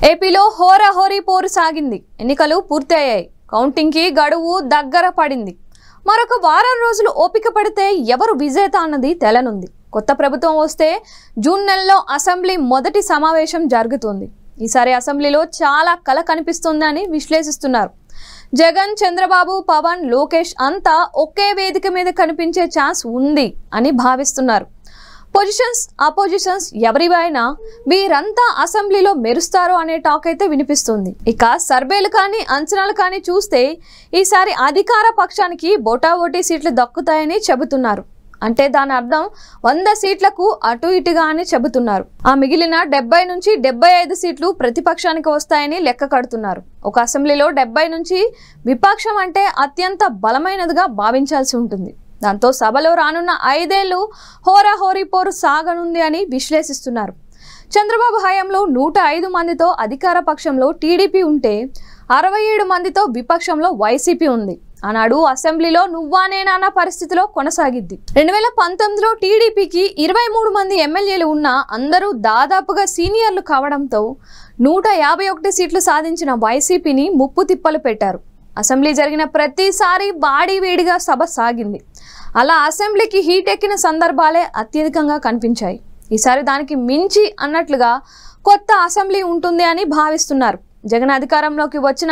ఏపీలో హోరాహోరీ పోరు సాగింది. ఎన్నికలు పూర్తయ్యాయి. కౌంటింగ్ కి గడువు దగ్గర పడింది. మరొక వారం రోజులు ఓపిక పడితే ఎవరు విజేత అన్నది తెలనుంది. కొత్త ప్రభుత్వం వస్తే జూన్ నెలలో అసెంబ్లీ మొదటి సమావేశం జరుగుతుంది. ఈసారి అసెంబ్లీలో చాలా కల కనిపిస్తుందని విశ్లేషిస్తున్నారు. జగన్, చంద్రబాబు, పవన్, లోకేష్ అంతా ఒకే వేదిక మీద కనిపించే ఛాన్స్ ఉంది అని భావిస్తున్నారు. పొజిషన్స్, అపోజిషన్స్ ఎవరివైనా వీరంతా అసెంబ్లీలో మెరుస్తారు అనే టాక్ అయితే వినిపిస్తుంది. ఇక సర్వేలు కానీ అంచనాలు కానీ చూస్తే ఈసారి అధికార పక్షానికి బోటాబోటీ సీట్లు దక్కుతాయని చెబుతున్నారు. అంటే దాని అర్థం 100 సీట్లకు అటు ఇటుగా అని చెబుతున్నారు. ఆ మిగిలిన 70 నుంచి 75 సీట్లు ప్రతిపక్షానికి వస్తాయని లెక్క కడుతున్నారు. ఒక అసెంబ్లీలో 70 నుంచి విపక్షం అంటే అత్యంత బలమైనదిగా భావించాల్సి ఉంటుంది. దాంతో సభలో రానున్న 5 ఏళ్లు హోరాహోరీ పోరు సాగనుంది అని విశ్లేషిస్తున్నారు. చంద్రబాబు హయాంలో 105 మందితో అధికార పక్షంలో టీడీపీ ఉంటే 67 మందితో విపక్షంలో వైసీపీ ఉంది. ఆనాడు అసెంబ్లీలో నువ్వా నేనా అన్న పరిస్థితిలో కొనసాగిద్ది. 2019లో టీడీపీకి 23 మంది ఎమ్మెల్యేలు ఉన్నా అందరూ దాదాపుగా సీనియర్లు కావడంతో 151 సీట్లు సాధించిన వైసీపీని ముప్పు తిప్పలు పెట్టారు. అసెంబ్లీ జరిగిన ప్రతిసారి బాడీ వేడిగా సభ సాగింది. అలా అసెంబ్లీకి హీట్ ఎక్కిన సందర్భాలే అత్యధికంగా కనిపించాయి. ఈసారి దానికి మించి అన్నట్లుగా కొత్త అసెంబ్లీ ఉంటుంది అని భావిస్తున్నారు. జగన్ అధికారంలోకి వచ్చిన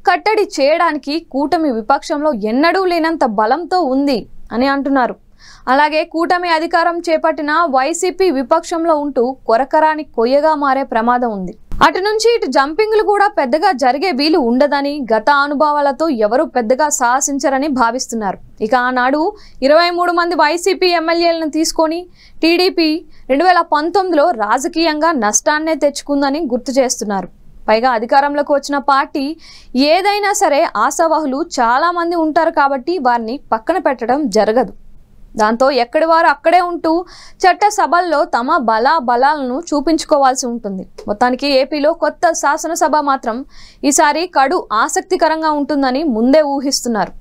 కట్టడి చేయడానికి కూటమి విపక్షంలో ఎన్నడూ లేనంత బలంతో ఉంది అని అంటున్నారు. అలాగే కూటమి అధికారం చేపట్టిన వైసీపీ విపక్షంలో ఉంటూ కొరకరాని కొయ్యగా మారే ప్రమాదం ఉంది. అటు నుంచి ఇటు జంపింగ్లు కూడా పెద్దగా జరిగే వీలు ఉండదని, గత అనుభవాలతో ఎవరు పెద్దగా సాహసించరని భావిస్తున్నారు. ఇక ఆనాడు 23 మంది వైసీపీ ఎమ్మెల్యేలను తీసుకొని టీడీపీ 2019లో రాజకీయంగా నష్టాన్నే తెచ్చుకుందని గుర్తు చేస్తున్నారు. పైగా అధికారంలోకి వచ్చిన పార్టీ ఏదైనా సరే ఆశావాహులు చాలా మంది ఉంటారు కాబట్టి వారిని పక్కన పెట్టడం జరగదు. దాంతో ఎక్కడి వారు అక్కడే ఉంటూ చట్ట సభల్లో తమ బలాలను చూపించుకోవాల్సి ఉంటుంది. మొత్తానికి ఏపీలో కొత్త శాసనసభ మాత్రం ఈసారి కడు ఆసక్తికరంగా ఉంటుందని ముందే ఊహిస్తున్నారు.